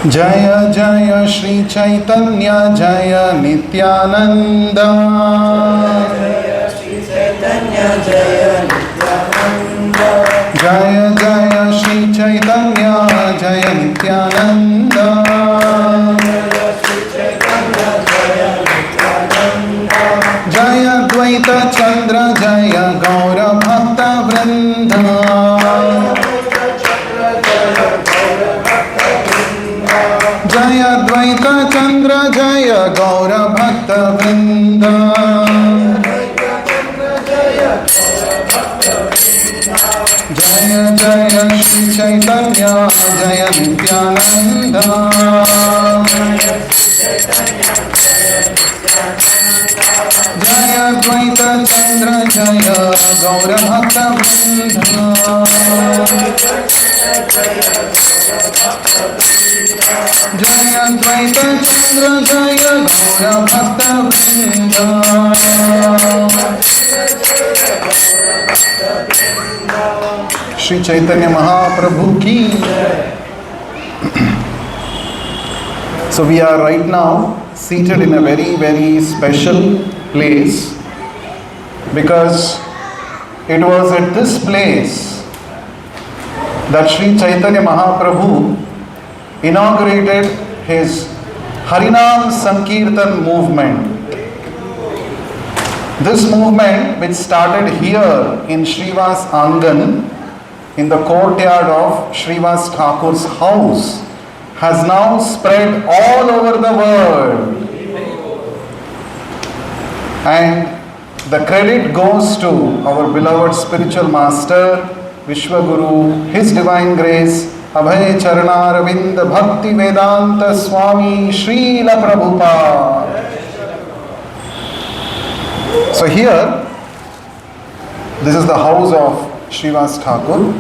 जय जय श्री चैतन्य जय नित्यानंद। जय श्री चैतन्य जय नित्यानंद। जय जय श्री चैतन्य जय नित्यानंद। जय श्री चैतन्य जय नित्यानंद। जय द्वैत चंद्र जय गौर भक्त वृंद। जय द्वैत चंद्र जय गौर भक्त वृंद। जय जय श्री चैतन्य जय नित्यानंद। जय द्वैत चंद्र जय गौर भक्त वृंद। जय द्वैत चंद्र जय गौर भक्त वृंद। श्री चैतन्य महाप्रभु की। So we are right now seated in a very special place, because it was at this place that Sri Chaitanya Mahaprabhu inaugurated his Harinam Sankirtan movement. This movement, which started here in Srivas Angan, in the courtyard of Srivas Thakur's house, has now spread all over the world. And the credit goes to our beloved spiritual master, Vishwaguru, His Divine Grace, Abhay Charanaravind Bhakti Vedanta Swami Srila Prabhupada. So here, this is the house of Srivas Thakur.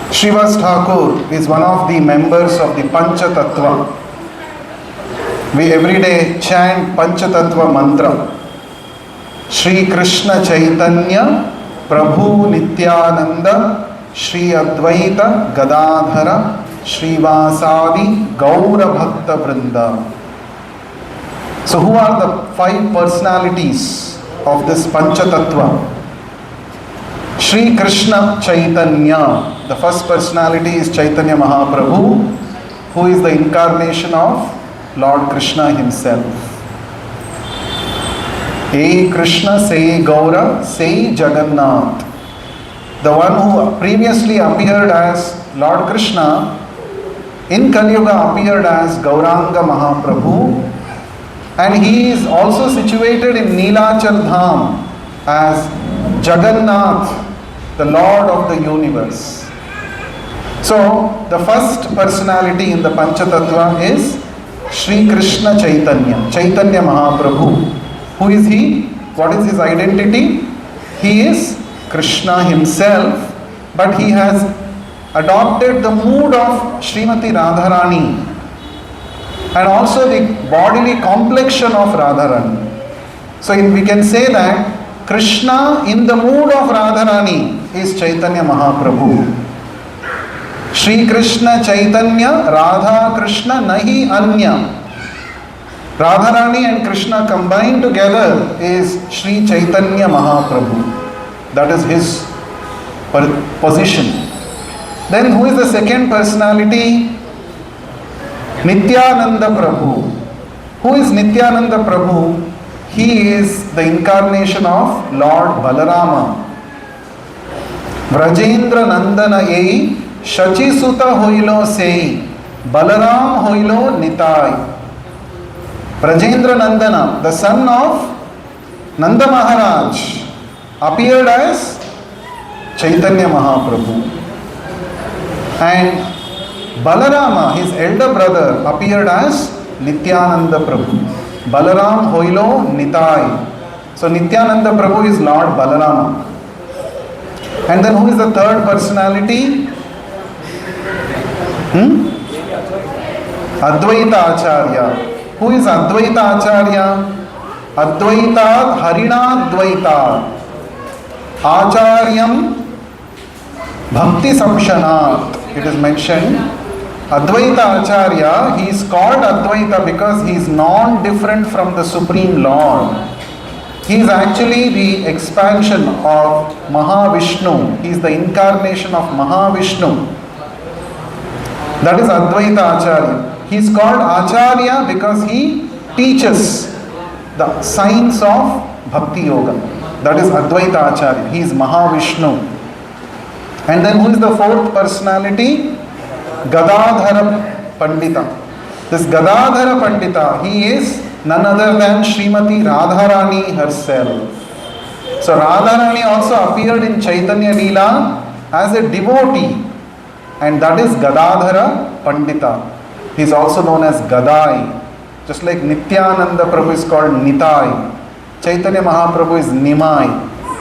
Srivas Thakur is one of the members of the Pancha Tattva. We every day chant Pancha Tattva mantra. Shri Krishna Chaitanya Prabhu Nityananda Shri Advaita Gadadhara Srivasadi Gaura Bhakta Vrinda. So who are the five personalities of this Pancha Tattva? Shri Krishna Chaitanya, the first personality is Chaitanya Mahaprabhu, who is the incarnation of Lord Krishna himself. Ei Krishna, Sei Gaura, Sei Jagannath. The one who previously appeared as Lord Krishna, in Kali Yuga appeared as Gauranga Mahaprabhu, and he is also situated in Neelachal Dham as Jagannath, the Lord of the universe. So, the first personality in the Pancha Tattva is Shri Krishna Chaitanya, Chaitanya Mahaprabhu. Who is he? What is his identity? He is Krishna himself, but he has adopted the mood of Srimati Radharani and also the bodily complexion of Radharani. So we can say that Krishna in the mood of Radharani is Chaitanya Mahaprabhu. Shri Krishna Chaitanya Radha Krishna Nahi Anya. Radharani and Krishna combined together is Shri Chaitanya Mahaprabhu. That is his position. Then who is the second personality? Nityananda Prabhu. Who is Nityananda Prabhu? He is the incarnation of Lord Balarama. Vrajendra Nandana Ei Shachi Suta Hoilo Sei Balaram Hoilo Nitai. Vrajendra Nandana, the son of Nanda Maharaj, appeared as Chaitanya Mahaprabhu. And Balarama, his elder brother, appeared as Nityananda Prabhu. Balaram Hoilo Nitai. So Nityananda Prabhu is Lord Balarama. And then who is the third personality? Advaita Acharya. Who is Advaita Acharya? Advaita Harina Advaita. Acharyam Bhakti Samshanat. It is mentioned Advaita Acharya, he is called Advaita because he is non-different from the Supreme Lord. He is actually the expansion of Mahavishnu. He is the incarnation of Mahavishnu. That is Advaita Acharya. He is called Acharya because he teaches the science of Bhakti Yoga. That is Advaita Acharya. He is Mahavishnu. And then who is the fourth personality? Gadadhara Pandita. This Gadadhara Pandita, he is none other than Srimati Radharani herself. So Radharani also appeared in Chaitanya Leela as a devotee, and that is Gadadhara Pandita. He is also known as Gadai. Just like Nityananda Prabhu is called Nitai, Chaitanya Mahaprabhu is Nimai,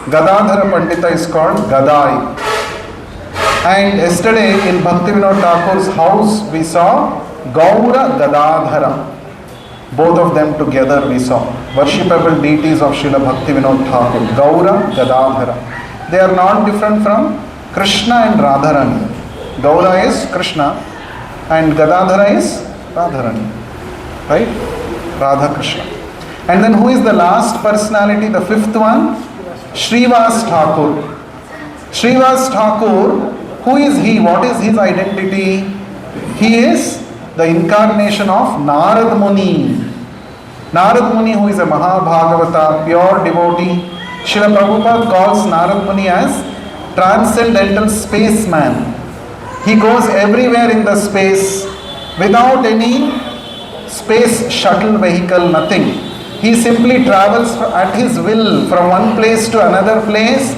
Gadadhara Pandita is called Gadai. And yesterday in Bhaktivinoda Thakur's house we saw Gaura Gadadhara. Both of them together we saw. Worshipable deities of Srila Bhaktivinoda Thakur. Gaura Gadadhara. They are not different from Krishna and Radharani. Gaura is Krishna and Gadadhara is Radharani. Right? Radha Krishna. And then who is the last personality, the fifth one? Srivas Thakur. Srivas Thakur, who is he? What is his identity? He is the incarnation of Narad Muni. Narad Muni, who is a Mahabhagavata, pure devotee. Srila Prabhupada calls Narad Muni as transcendental spaceman. He goes everywhere in the space without any space shuttle vehicle, nothing. He simply travels at his will from one place to another place,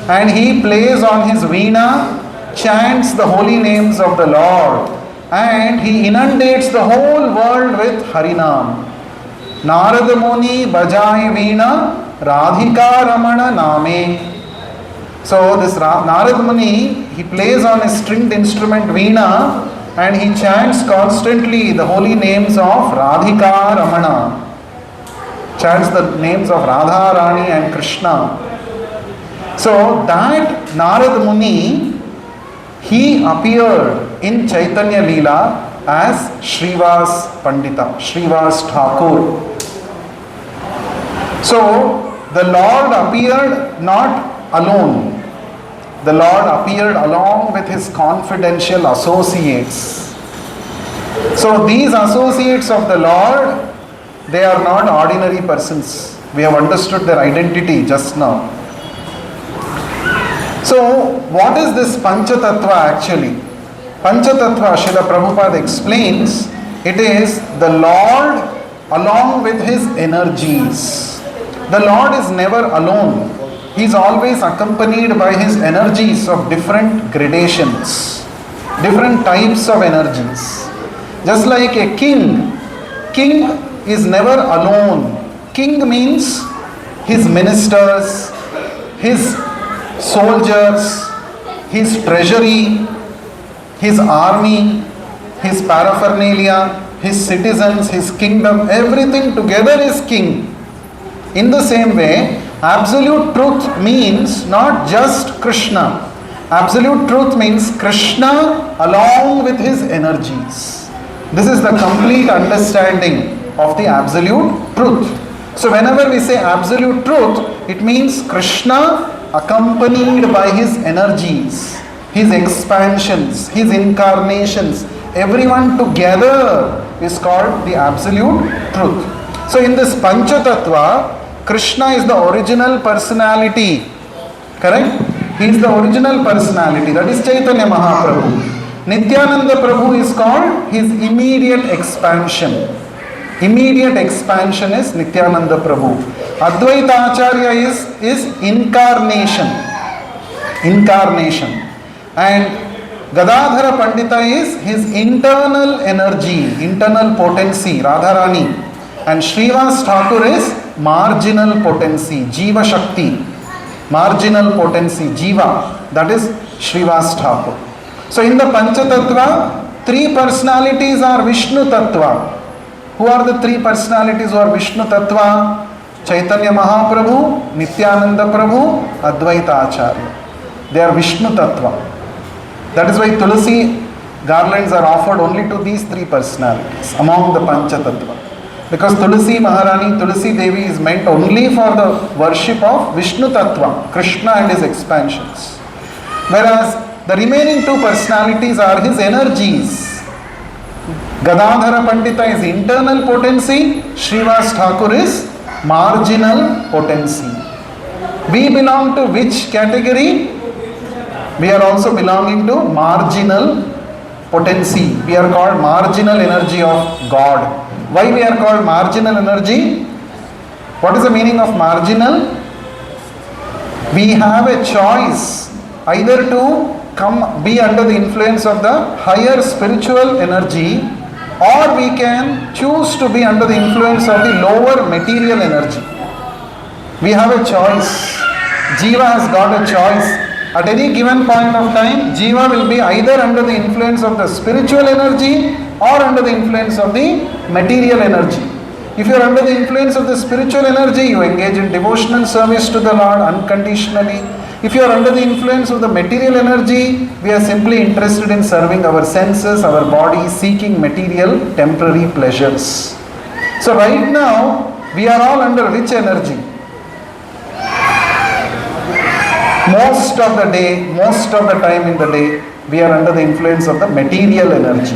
and he plays on his veena, chants the holy names of the Lord, and he inundates the whole world with Harinam. Narada Muni Bajai Veena Radhika Ramana Name. So this Narada Muni, he plays on a stringed instrument veena and he chants constantly the holy names of Radhika Ramana. Chants the names of Radha Rani and Krishna. So that Narada Muni, he appeared in Chaitanya Leela as Srivas Pandita, Srivas Thakur. So the Lord appeared not alone. The Lord appeared along with his confidential associates. So these associates of the Lord, they are not ordinary persons. We have understood their identity just now. So what is this Panchatattva actually? Panchatattva, Srila Prabhupada explains, it is the Lord along with his energies. The Lord is never alone. He is always accompanied by his energies of different gradations, different types of energies. Just like a king, king is never alone. King means his ministers, his soldiers, his treasury, his army, his paraphernalia, his citizens, his kingdom, everything together is king. In the same way, absolute truth means not just Krishna. Absolute truth means Krishna along with his energies. This is the complete understanding of the absolute truth. So whenever we say absolute truth, it means Krishna accompanied by his energies, his expansions, his incarnations, everyone together is called the absolute truth. So in this Panchatattva, Krishna is the original personality. Correct? He is the original personality. That is Chaitanya Mahaprabhu. Nityananda Prabhu is called his immediate expansion. Immediate expansion is Nityananda Prabhu. Advaita Acharya is incarnation. Incarnation. And Gadadhara Pandita is his internal energy, internal potency, Radharani. And Srivas Thakur is marginal potency, Jiva Shakti. Marginal potency, Jiva. That is Srivas Thakur. So in the Panchatattva, three personalities are Vishnu Tattva. Who are the three personalities who are Vishnu Tattva? Chaitanya Mahaprabhu, Nityananda Prabhu, Advaita Acharya. They are Vishnu Tattva. That is why Tulsi garlands are offered only to these three personalities among the Pancha Tattva. Because Tulsi Maharani, Tulsi Devi is meant only for the worship of Vishnu Tattva, Krishna and his expansions. Whereas the remaining two personalities are his energies. Gadadhara Pandita is internal potency, Srivas Thakur is marginal potency. We belong to which category? We are also belonging to marginal potency. We are called marginal energy of God. Why we are called marginal energy? What is the meaning of marginal? We have a choice either to be under the influence of the higher spiritual energy, or we can choose to be under the influence of the lower material energy. We have a choice. Jiva has got a choice. At any given point of time, Jiva will be either under the influence of the spiritual energy or under the influence of the material energy. If you are under the influence of the spiritual energy, you engage in devotional service to the Lord unconditionally. If you are under the influence of the material energy, we are simply interested in serving our senses, our body, seeking material temporary pleasures. So right now, we are all under which energy? Most of the day, most of the time in the day, we are under the influence of the material energy.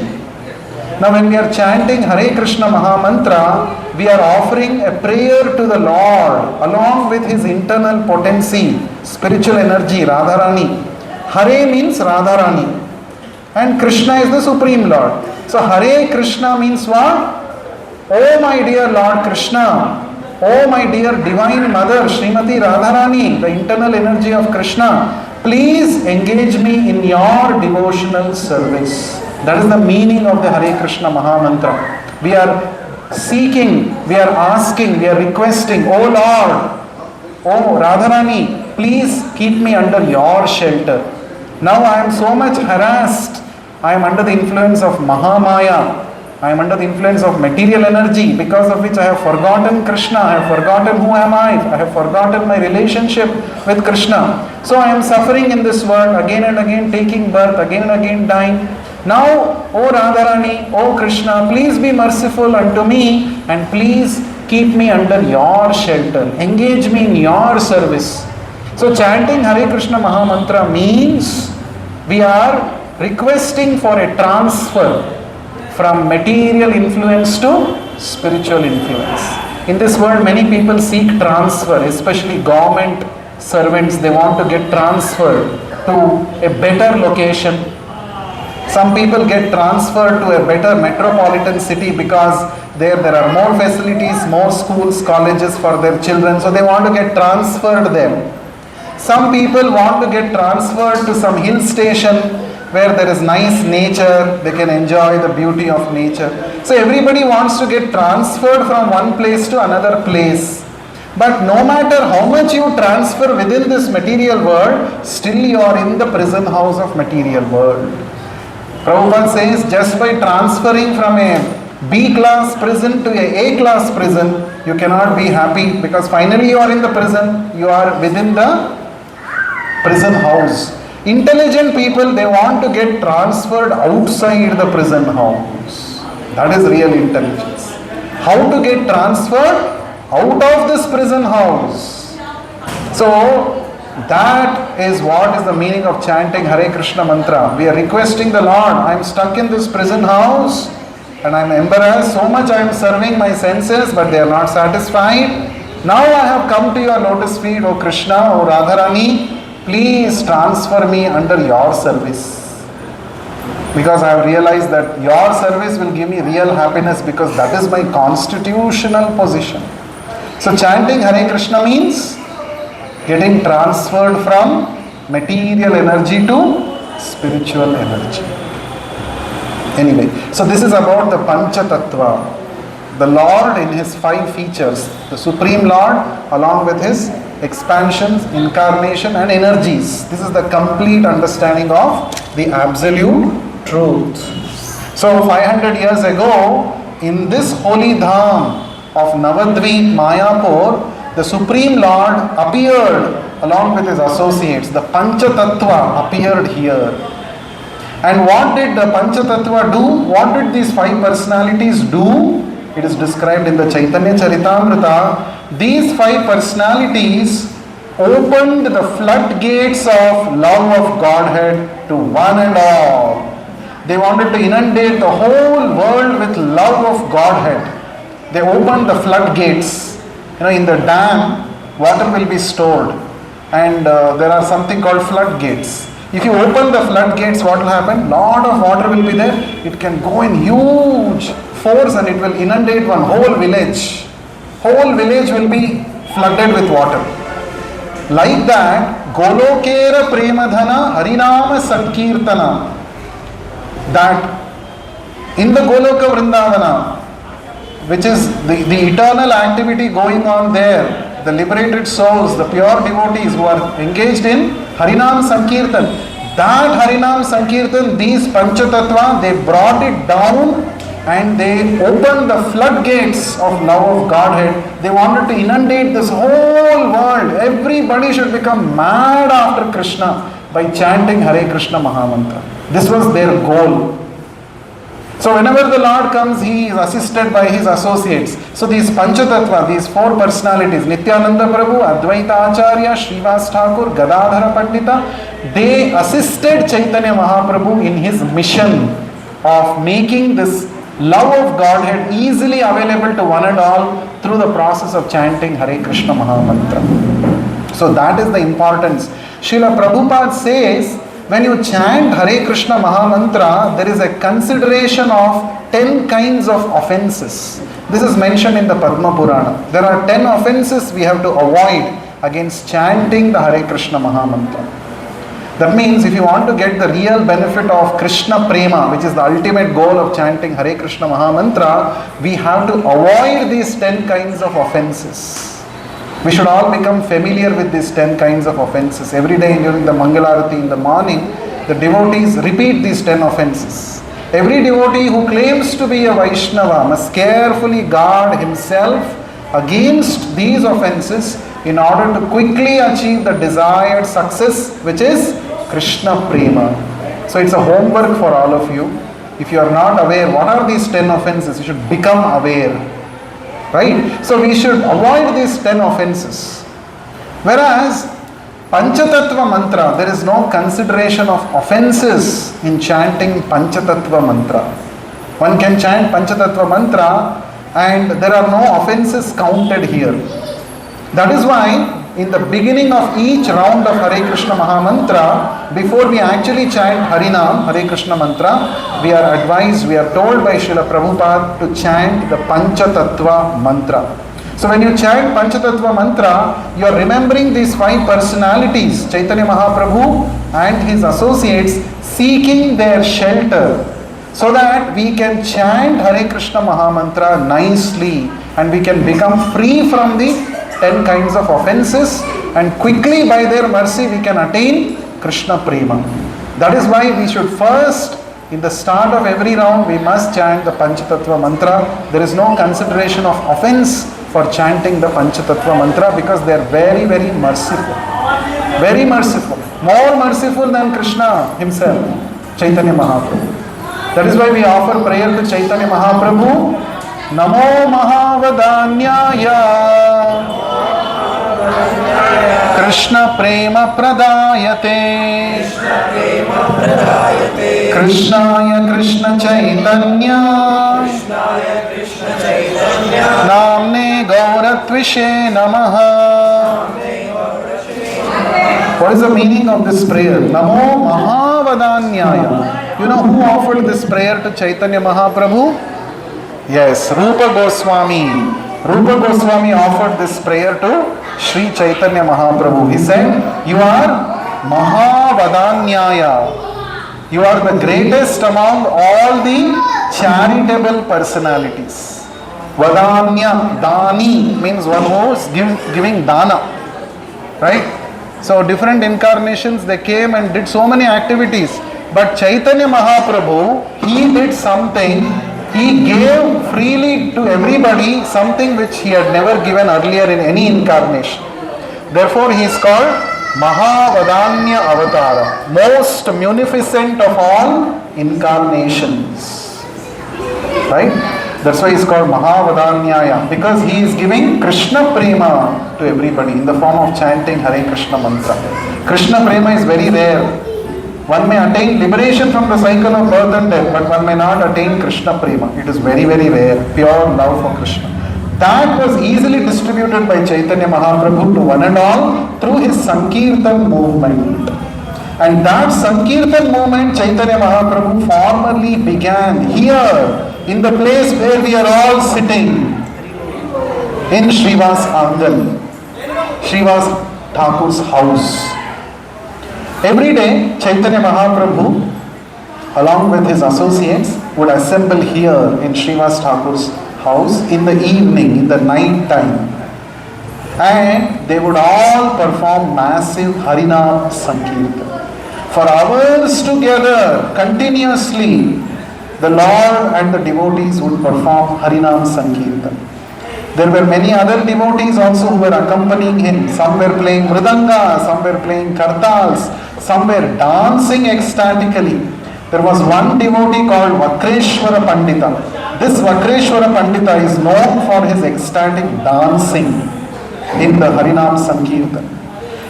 Now when we are chanting Hare Krishna Mahamantra, we are offering a prayer to the Lord along with his internal potency, spiritual energy, Radharani. Hare means Radharani and Krishna is the Supreme Lord. So Hare Krishna means what? Oh my dear Lord Krishna, oh my dear Divine Mother Srimati Radharani, the internal energy of Krishna, please engage me in your devotional service. That is the meaning of the Hare Krishna Mahamantra. We are seeking, we are asking, we are requesting, oh Lord, oh Radharani, please keep me under your shelter. Now I am so much harassed. I am under the influence of Mahamaya. I am under the influence of material energy, because of which I have forgotten Krishna, I have forgotten who am I have forgotten my relationship with Krishna. So I am suffering in this world, again and again taking birth, again and again dying. Now, O Radharani, O Krishna, please be merciful unto me and please keep me under your shelter. Engage me in your service. So chanting Hare Krishna Mahamantra means we are requesting for a transfer from material influence to spiritual influence. In this world, many people seek transfer, especially government servants. They want to get transferred to a better location. Some people get transferred to a better metropolitan city because there are more facilities, more schools, colleges for their children. So they want to get transferred there. Some people want to get transferred to some hill station where there is nice nature, they can enjoy the beauty of nature. So everybody wants to get transferred from one place to another place. But no matter how much you transfer within this material world, still you are in the prison house of material world. Prabhupada says just by transferring from a B class prison to a class prison, you cannot be happy, because finally you are in the prison, you are within the prison house. Intelligent people, they want to get transferred outside the prison house. That is real intelligence. How to get transferred? Out of this prison house. So, that is what is the meaning of chanting Hare Krishna mantra. We are requesting the Lord, I am stuck in this prison house and I am embarrassed. So much I am serving my senses, but they are not satisfied. Now I have come to your lotus feet, O Krishna, O Radharani. Please transfer me under your service. Because I have realized that your service will give me real happiness, because that is my constitutional position. So chanting Hare Krishna means getting transferred from material energy to spiritual energy. Anyway, so this is about the Pancha Tattva. The Lord in his 5 features, the Supreme Lord along with his expansions, incarnation and energies. This is the complete understanding of the absolute truth. So 500 years ago, in this holy Dham of Navadvip, Mayapur, the Supreme Lord appeared along with his associates. The Pancha Tattva appeared here. And what did the Panchatattva do? What did these five personalities do? It is described in the Chaitanya Charitamrita. These five personalities opened the floodgates of love of Godhead to one and all. They wanted to inundate the whole world with love of Godhead. They opened the floodgates. In the dam, water will be stored, and there are something called floodgates. If you open the floodgates, what will happen? Lot of water will be there. It can go in huge force and it will inundate one whole village. Whole village will be flooded with water. Like that, Golokera Premadhana Harinama Sankirtana. That in the Goloka Vrindavana, which is the eternal activity going on there, the liberated souls, the pure devotees who are engaged in Harinam Sankirtan, that Harinam Sankirtan, these Panchatattva, they brought it down and they opened the floodgates of love of Godhead. They wanted to inundate this whole world. Everybody should become mad after Krishna by chanting Hare Krishna Mahamantra. This was their goal. So whenever the Lord comes, he is assisted by his associates. So these Panchatattva, these four personalities, Nityananda Prabhu, Advaita Acharya, Srivas Thakur, Gadadhara Pandita, they assisted Chaitanya Mahaprabhu in his mission of making this love of Godhead easily available to one and all through the process of chanting Hare Krishna Mahamantra. So that is the importance. Srila Prabhupada says, when you chant Hare Krishna Mahamantra, there is a consideration of 10 kinds of offenses. This is mentioned in the Padma Purana. There are 10 offenses we have to avoid against chanting the Hare Krishna Mahamantra. That means if you want to get the real benefit of Krishna Prema, which is the ultimate goal of chanting Hare Krishna Mahamantra, we have to avoid these 10 kinds of offenses. We should all become familiar with these 10 kinds of offenses. Every day during the Mangalarati in the morning, the devotees repeat these 10 offenses. Every devotee who claims to be a Vaishnava must carefully guard himself against these offenses in order to quickly achieve the desired success, which is Krishna Prema. So it's a homework for all of you. If you are not aware, what are these 10 offenses? You should become aware. Right? So we should avoid these 10 offenses. Whereas Panchatattva mantra, there is no consideration of offenses in chanting Panchatattva mantra. One can chant Panchatattva mantra and there are no offenses counted here. That is why in the beginning of each round of Hare Krishna Mahamantra, before we actually chant Harinam, Hare Krishna mantra, we are advised, we are told by Srila Prabhupada to chant the Panchatattva mantra. So when you chant Panchatattva mantra, you are remembering these five personalities, Chaitanya Mahaprabhu and his associates, seeking their shelter, so that we can chant Hare Krishna Mahamantra nicely and we can become free from the 10 kinds of offenses, and quickly by their mercy we can attain Krishna Prema. That is why we should first, in the start of every round, we must chant the Panchatattva mantra. There is no consideration of offense for chanting the Panchatattva mantra because they are very, very merciful. Very merciful. More merciful than Krishna himself, Chaitanya Mahaprabhu. That is why we offer prayer to Chaitanya Mahaprabhu. Namo Mahavadanyaya Krishna Prema Pradayate Krishnaya Krishna Chaitanya Namne Gauratvishe Namaha. What is the meaning of this prayer? Namo Mahavadanyaya. You know who offered this prayer to Chaitanya Mahaprabhu? Yes, Rupa Goswami. Rupa Goswami offered this prayer to Sri Chaitanya Mahaprabhu. He said, you are Mahavadanyaya. You are the greatest among all the charitable personalities. Vadanya, Dani means one who is giving dana. Right? So different incarnations, they came and did so many activities. But Chaitanya Mahaprabhu, he did something. He gave freely to everybody something which he had never given earlier in any incarnation. Therefore, he is called Mahavadanya Avatara, most munificent of all incarnations. Right? That's why he's called Mahavadanyaya, because he is giving Krishna Prema to everybody in the form of chanting Hare Krishna mantra. Krishna Prema is very rare. One may attain liberation from the cycle of birth and death, but one may not attain Krishna Prema. It is very, very rare. Pure love for Krishna. That was easily distributed by Chaitanya Mahaprabhu to one and all through his Sankirtan movement. And that Sankirtan movement, Chaitanya Mahaprabhu formally began here, in the place where we are all sitting, in Srivas Angan, Srivas Thakur's house. Every day, Chaitanya Mahaprabhu, along with his associates, would assemble here in Srivas Thakur's house in the evening, in the night time. And they would all perform massive Harinam Sankirtan. For hours together, continuously, the Lord and the devotees would perform Harinam Sankirtan. There were many other devotees also who were accompanying him. Some were playing mridanga, some were playing kartals, some were dancing ecstatically. There was one devotee called Vakreshwara Pandita. This Vakreshwara Pandita is known for his ecstatic dancing in the Harinam Sankirtan.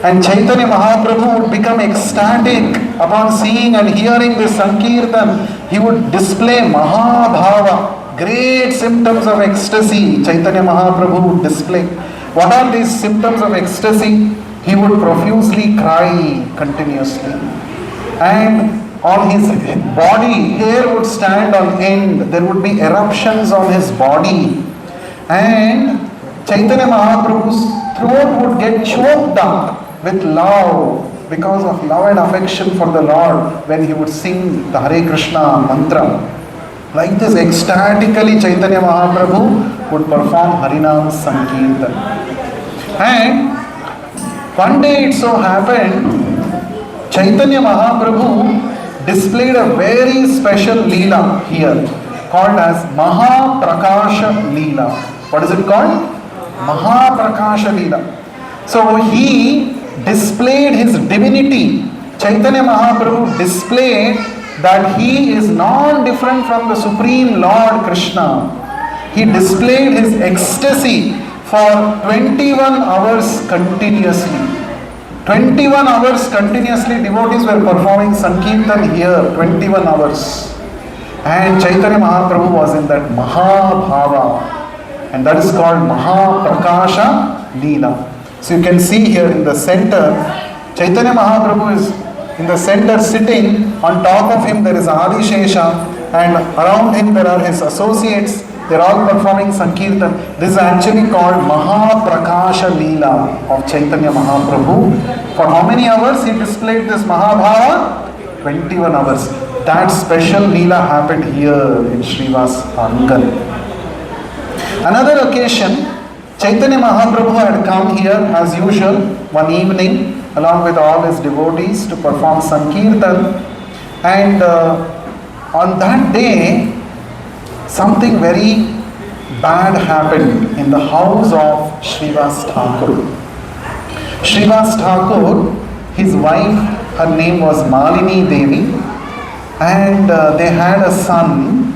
And Chaitanya Mahaprabhu would become ecstatic upon seeing and hearing this Sankirtan. He would display Mahabhava, great symptoms of ecstasy. Chaitanya Mahaprabhu would display. What are these symptoms of ecstasy? He would profusely cry continuously. And on his body, hair would stand on end. There would be eruptions on his body. And Chaitanya Mahaprabhu's throat would get choked up with love, because of love and affection for the Lord, when he would sing the Hare Krishna mantra. Like this, ecstatically Chaitanya Mahaprabhu would perform Harinam Sankirtan. And one day it so happened, Chaitanya Mahaprabhu displayed a very special Leela here, called as Mahaprakasha Leela. What is it called? Mahaprakasha Leela. So he displayed his divinity. Chaitanya Mahaprabhu displayed that he is non-different from the Supreme Lord Krishna. He displayed his ecstasy for 21 hours continuously. 21 hours continuously devotees were performing Sankirtan here, 21 hours. And Chaitanya Mahaprabhu was in that Mahabhava. And that is called Mahaprakasha Leela. So you can see here in the center, Chaitanya Mahaprabhu is in the center sitting. On top of him there is Adi Shesha, and around him there are his associates. They are all performing Sankirtan. This is actually called Mahaprakasha Leela of Chaitanya Mahaprabhu. For how many hours he displayed this Mahabhava? 21 hours. That special Leela happened here in Srivas Angan. Another occasion, Chaitanya Mahaprabhu had come here as usual one evening along with all his devotees to perform Sankirtan. And on that day, something very bad happened in the house of Srivas Thakur. Srivas Thakur, his wife, her name was Malini Devi, and they had a son.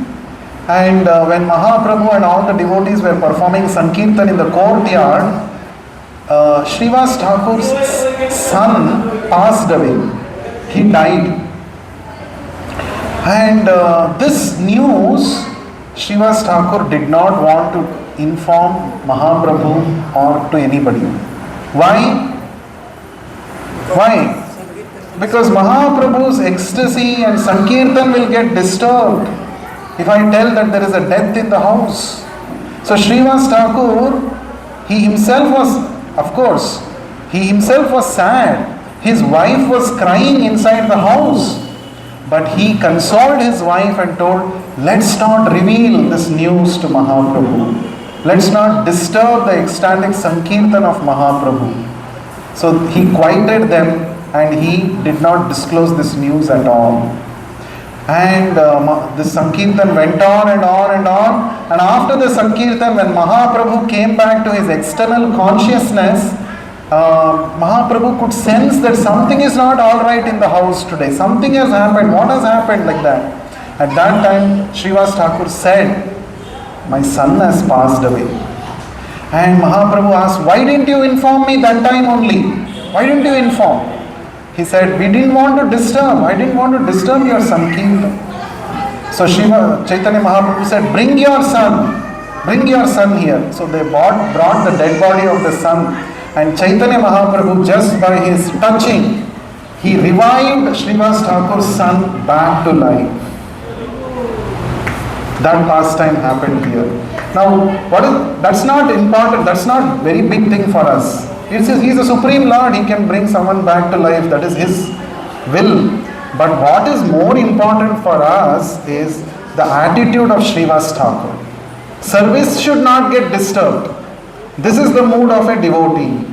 And when Mahaprabhu and all the devotees were performing Sankirtan in the courtyard, Srivas Thakur's son passed away. He died. And this news, Srivas Thakur did not want to inform Mahaprabhu or to anybody. Why? Why? Because Mahaprabhu's ecstasy and Sankirtan will get disturbed if I tell that there is a death in the house. So Srivas Thakur, he himself was, of course, he himself was sad. His wife was crying inside the house. But he consoled his wife and told, let's not reveal this news to Mahaprabhu. Let's not disturb the ecstatic Sankirtan of Mahaprabhu. So he quieted them and he did not disclose this news at all. And the Sankirtan went on and on and on. And after the Sankirtan, when Mahaprabhu came back to his external consciousness, Mahaprabhu could sense that something is not all right in the house today. Something has happened. What has happened like that? At that time, Srivas Thakur said, my son has passed away. And Mahaprabhu asked, why didn't you inform me that time only? Why didn't you inform? He said, we didn't want to disturb. I didn't want to disturb your Sankirtan. So Chaitanya Mahaprabhu said, bring your son. Bring your son here. So they brought the dead body of the son. And Chaitanya Mahaprabhu, just by his touching, he revived Srivas Thakur's son back to life. That pastime happened here. Now, that's not important, that's not very big thing for us. He's a Supreme Lord, he can bring someone back to life, that is his will. But what is more important for us is the attitude of Srivas Thakur. Service should not get disturbed. This is the mood of a devotee.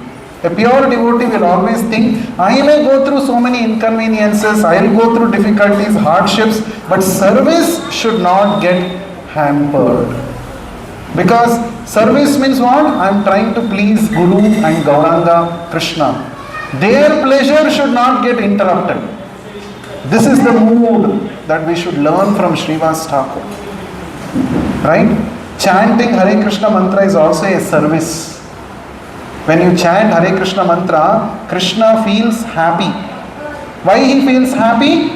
A pure devotee will always think, I may go through so many inconveniences, I will go through difficulties, hardships, but service should not get hampered. Because service means what? I am trying to please Guru and Gauranga Krishna. Their pleasure should not get interrupted. This is the mood that we should learn from Srivas Thakur. Right? Chanting Hare Krishna mantra is also a service. When you chant Hare Krishna mantra, Krishna feels happy. Why he feels happy?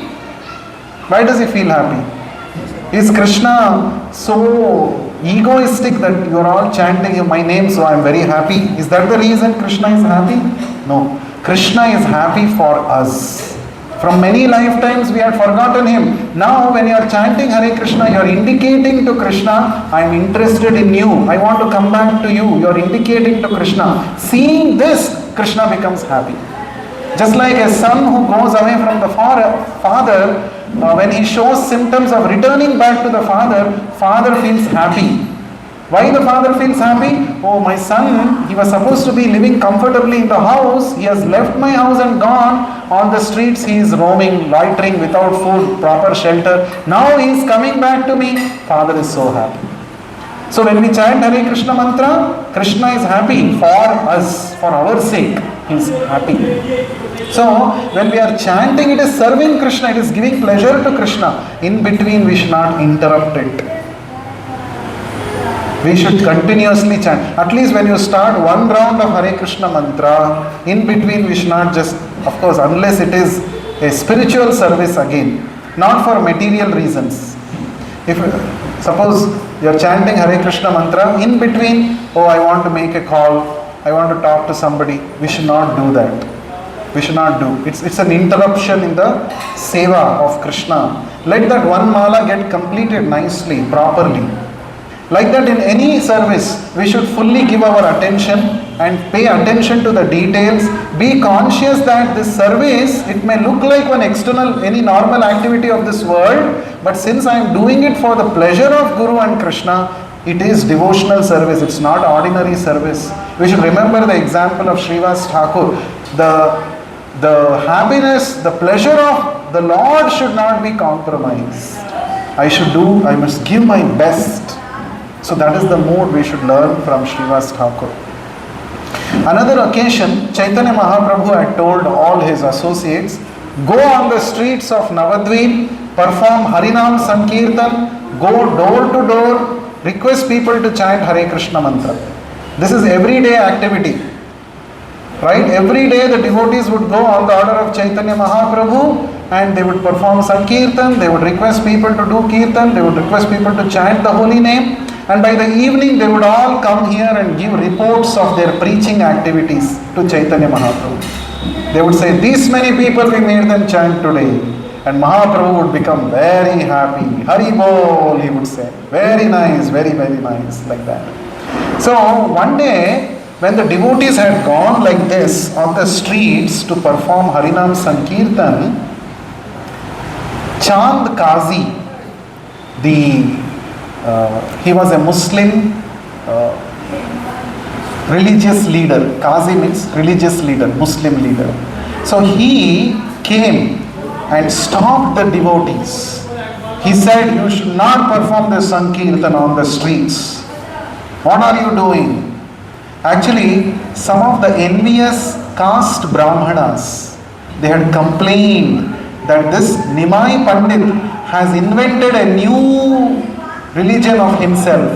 Why does he feel happy? Is Krishna so egoistic that you are all chanting my name, so I am very happy? Is that the reason Krishna is happy? No. Krishna is happy for us. From many lifetimes we had forgotten him. Now when you are chanting Hare Krishna, you are indicating to Krishna, I am interested in you. I want to come back to you. You are indicating to Krishna. Seeing this, Krishna becomes happy. Just like a son who goes away from the father, when he shows symptoms of returning back to the father feels happy. Why the father feels happy? Oh, my son, he was supposed to be living comfortably in the house. He has left my house and gone. On the streets he is roaming, loitering without food, proper shelter. Now he is coming back to me. Father is so happy. So when we chant Hare Krishna mantra, Krishna is happy for us, for our sake. He is happy. So when we are chanting, it is serving Krishna, it is giving pleasure to Krishna. In between we should not interrupt it. We should continuously chant. At least when you start one round of Hare Krishna mantra, in between we should not just, of course, unless it is a spiritual service again, not for material reasons. If suppose you are chanting Hare Krishna mantra, in between, oh, I want to make a call, I want to talk to somebody, we should not do that. We should not do. It's an interruption in the seva of Krishna. Let that one mala get completed nicely, properly. Like that in any service, we should fully give our attention and pay attention to the details. Be conscious that this service, it may look like one external, any normal activity of this world, but since I am doing it for the pleasure of Guru and Krishna, it is devotional service, it's not ordinary service. We should remember the example of Srivas Thakur. The happiness, the pleasure of the Lord should not be compromised. I must give my best. So that is the mood we should learn from Srivas Thakur. Another occasion, Chaitanya Mahaprabhu had told all his associates, go on the streets of Navadvip, perform Harinam Sankirtan, go door to door, request people to chant Hare Krishna mantra. This is everyday activity. Right? Every day the devotees would go on the order of Chaitanya Mahaprabhu and they would perform Sankirtan, they would request people to do Kirtan, they would request people to chant the holy name. And by the evening, they would all come here and give reports of their preaching activities to Chaitanya Mahaprabhu. They would say, these many people we made them chant today. And Mahaprabhu would become very happy. Hari Bol, he would say. Very nice, very, very nice, like that. So one day, when the devotees had gone like this on the streets to perform Harinam Sankirtan, Chand Kazi, he was a Muslim religious leader. Qazi means religious leader, Muslim leader. So he came and stopped the devotees. He said, you should not perform the Sankirtan on the streets. What are you doing? Actually, some of the envious caste Brahmanas, they had complained that this Nimai Pandit has invented a new religion of himself.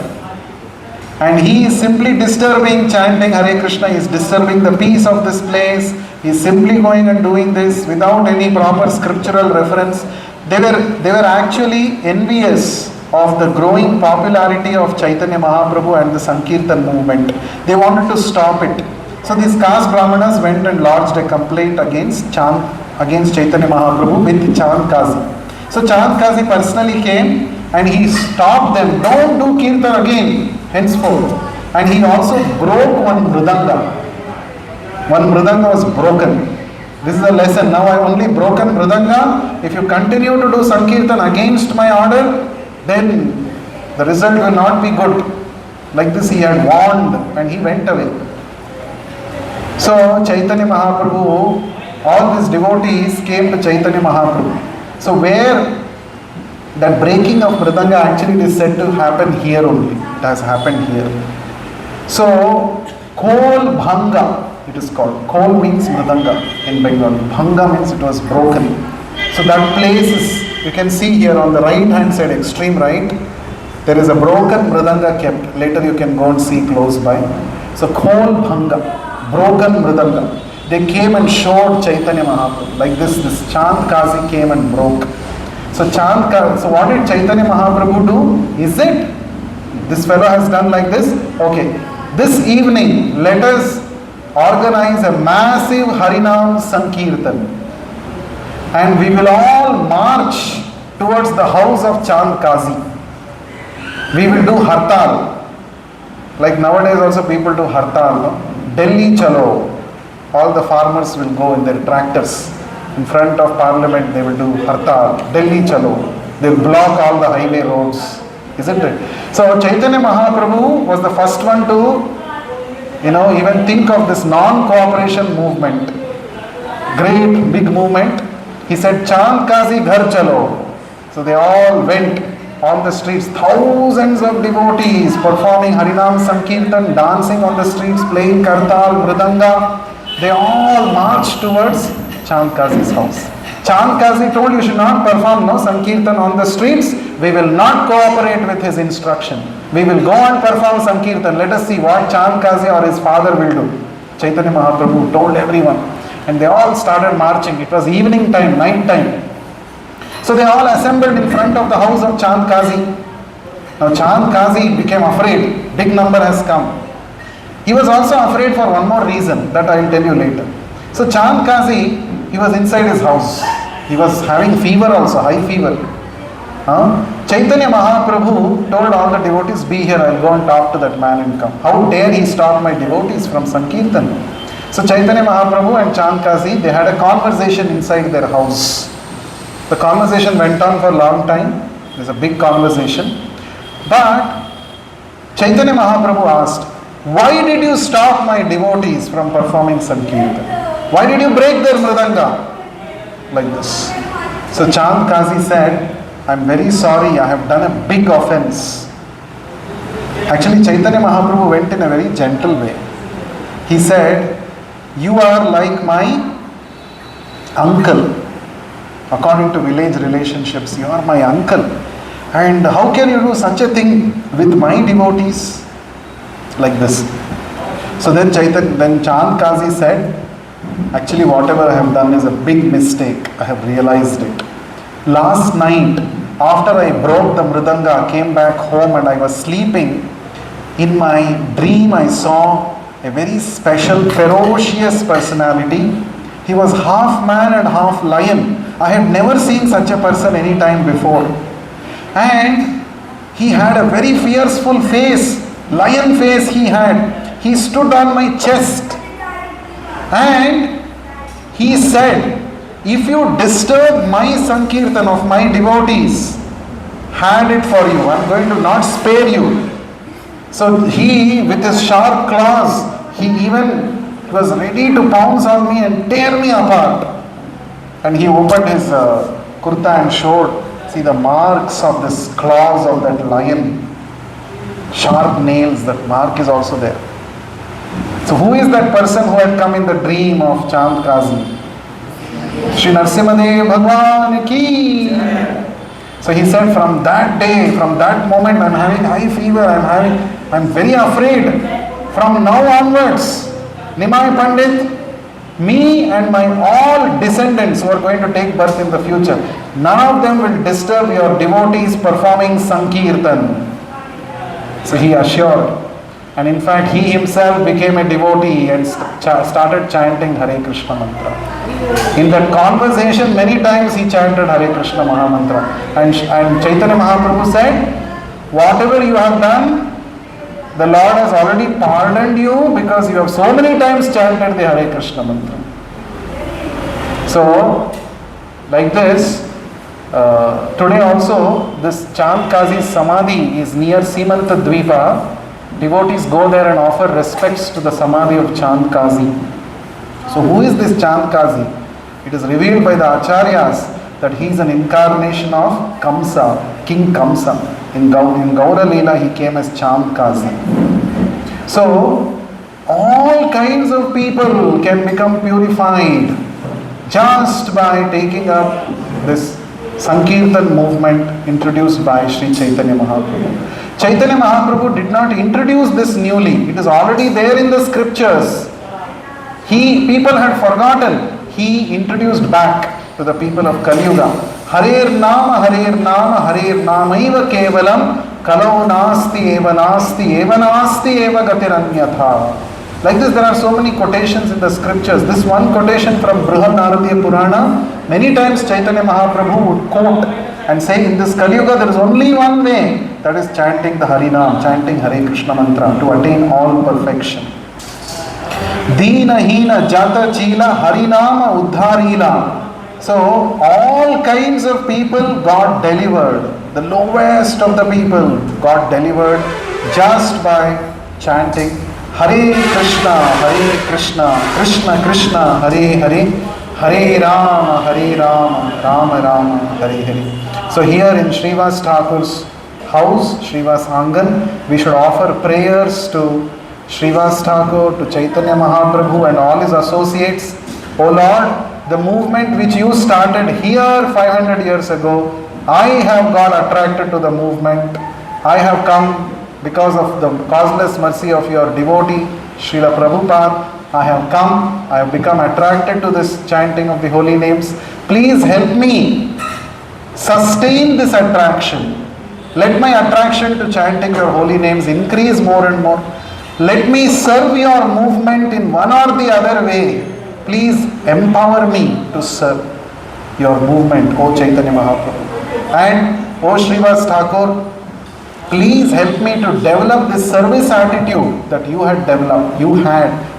And he is simply disturbing, chanting Hare Krishna, he is disturbing the peace of this place. He is simply going and doing this without any proper scriptural reference. They were actually envious of the growing popularity of Chaitanya Mahaprabhu and the Sankirtan movement. They wanted to stop it. So these caste Brahmanas went and lodged a complaint against Chaitanya Mahaprabhu with Chand Kazi. So Chand Kazi personally came and he stopped them. Don't do Kirtan again, henceforth. And he also broke one mridanga. One mridanga was broken. This is a lesson. Now I have only broken mridanga. If you continue to do Sankirtan against my order, then the result will not be good. Like this he had warned and he went away. So Chaitanya Mahaprabhu, all these devotees came to Chaitanya Mahaprabhu. So where that breaking of mridanga actually is said to happen here only. It has happened here. So Kol Bhanga, it is called. Kol means mridanga in Bengal. Bhanga means it was broken. So that place is, you can see here on the right hand side, extreme right, there is a broken mridanga kept. Later you can go and see close by. So Kol Bhanga, broken mridanga. They came and showed Chaitanya Mahaprabhu. Like this Chand Kazi came and broke. So what did Chaitanya Mahaprabhu do? Is it this fellow has done like this? Okay. This evening, let us organize a massive Harinam Sankirtan. And we will all march towards the house of Chand Kazi. We will do Hartal. Like nowadays also people do Hartal. No? Delhi Chalo. All the farmers will go in their tractors. In front of parliament they will do Hartal. Delhi Chalo. They will block all the highway roads. Isn't it? So Chaitanya Mahaprabhu was the first one to even think of this non-cooperation movement. Great big movement. He said, Chand Kazi Ghar Chalo. So they all went on the streets, thousands of devotees performing Harinam Sankirtan, dancing on the streets, playing Kartal, Mridanga. They all marched towards Chand Kazi's house. Chand Kazi told, you should not perform no Sankirtan on the streets. We will not cooperate with his instruction. We will go and perform Sankirtan. Let us see what Chand Kazi or his father will do. Chaitanya Mahaprabhu told everyone. And they all started marching. It was evening time, night time. So they all assembled in front of the house of Chand Kazi. Now Chand Kazi became afraid. Big number has come. He was also afraid for one more reason that I will tell you later. So Chand Kazi, he was inside his house. He was having fever also, high fever. Chaitanya Mahaprabhu told all the devotees, be here, I will go and talk to that man and come. How dare he stop my devotees from Sankirtan? So Chaitanya Mahaprabhu and Chand Kazi, they had a conversation inside their house. The conversation went on for a long time. It was a big conversation. But Chaitanya Mahaprabhu asked, why did you stop my devotees from performing Sankirtan? Why did you break their mridanga? Like this. So Chand Kazi said, I am very sorry, I have done a big offense. Actually Chaitanya Mahaprabhu went in a very gentle way. He said, you are like my uncle. According to village relationships, you are my uncle. And how can you do such a thing with my devotees? Like this. So then Chand Kazi said, actually whatever I have done is a big mistake. I have realized it. Last night, after I broke the mridanga, I came back home and I was sleeping. In my dream I saw a very special, ferocious personality. He was half man and half lion. I had never seen such a person any time before. And he had a very fearful face, lion face he had. He stood on my chest and he said, if you disturb my Sankirtan of my devotees, hand it for you. I am going to not spare you. So he, with his sharp claws, he even was ready to pounce on me and tear me apart. And he opened his kurta and showed, see the marks of this claws of that lion. Sharp nails, that mark is also there. So who is that person who had come in the dream of Chand Kazi? Shri Narsimhadev Bhagwan ki. So he said, from that day, from that moment, I'm having high fever, I'm very afraid. From now onwards, Nimai Pandit, me and my all descendants who are going to take birth in the future, none of them will disturb your devotees performing Sankirtan. So he assured. And in fact, he himself became a devotee and started chanting Hare Krishna mantra. In that conversation, many times he chanted Hare Krishna Mahamantra. And Chaitanya Mahaprabhu said, whatever you have done, the Lord has already pardoned you because you have so many times chanted the Hare Krishna mantra. So, like this, today also, this Chand Kazi's Samadhi is near Simanta Dvipa. Devotees go there and offer respects to the Samadhi of Chand Kazi. So who is this Chand Kazi? It is revealed by the Acharyas that he is an incarnation of Kamsa, King Kamsa. In Gaura Leela he came as Chand Kazi. So all kinds of people can become purified just by taking up this Sankirtan movement introduced by Sri Chaitanya Mahaprabhu. Chaitanya Mahaprabhu did not introduce this newly. It is already there in the scriptures. People had forgotten. He introduced back to the people of Kali Yuga. Harer Nama, Harer Nama, Harer Namaiva Kevalam, Kalau Nasti Eva Nasti, Eva Nasti Eva Gatiranyatha. Like this, there are so many quotations in the scriptures. This one quotation from Brihad Naradiya Purana, many times Chaitanya Mahaprabhu would quote and say, in this Kali Yuga there is only one way, that is chanting the Harinam, chanting Hare Krishna mantra to attain all perfection. Deena Hina Jata Chila Harinama Uddharila. So all kinds of people got delivered. The lowest of the people got delivered just by chanting Hare Krishna, Krishna Krishna, Hare Hare, Hare Rama, Rama Rama, Hare Hare. So here in Srivas Thakur's house, Srivas Angan, we should offer prayers to Srivas Thakur, to Chaitanya Mahaprabhu and all his associates. O Lord, the movement which you started here 500 years ago, I have got attracted to the movement. I have come because of the causeless mercy of your devotee, Srila Prabhupada. I have come, I have become attracted to this chanting of the holy names. Please help me sustain this attraction. Let my attraction to chanting your holy names increase more and more. Let me serve your movement in one or the other way. Please empower me to serve your movement, O Chaitanya Mahaprabhu. And O Srivas Thakur, please help me to develop this service attitude that you had developed.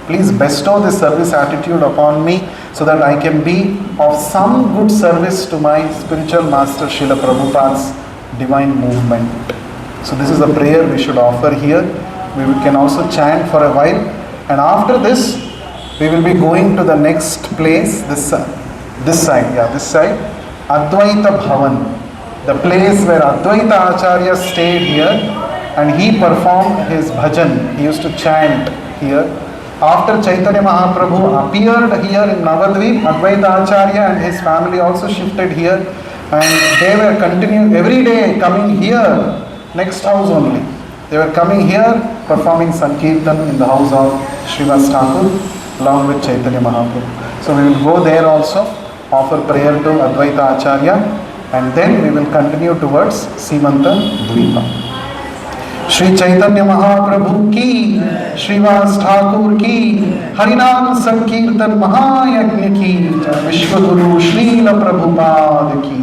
Please bestow this service attitude upon me so that I can be of some good service to my spiritual master Srila Prabhupada's divine movement. So this is a prayer we should offer here. We can also chant for a while, and after this we will be going to the next place, this side, Advaita Bhavan, the place where Advaita Acharya stayed here and he performed his bhajan. He used to chant here. After Chaitanya Mahaprabhu appeared here in Navadvip, Advaita Acharya and his family also shifted here, and they were continuing every day coming here, next house only. They were coming here performing Sankirtan in the house of Srivas Thakur along with Chaitanya Mahaprabhu. So we will go there also, offer prayer to Advaita Acharya, and then we will continue towards Simanta Dvipa. Shri Chaitanya Mahaprabhu ki, Srivas Thakur ki, Harinam Sankirtan Mahayagni ki, Vishwaguru Srila Prabhupada ki.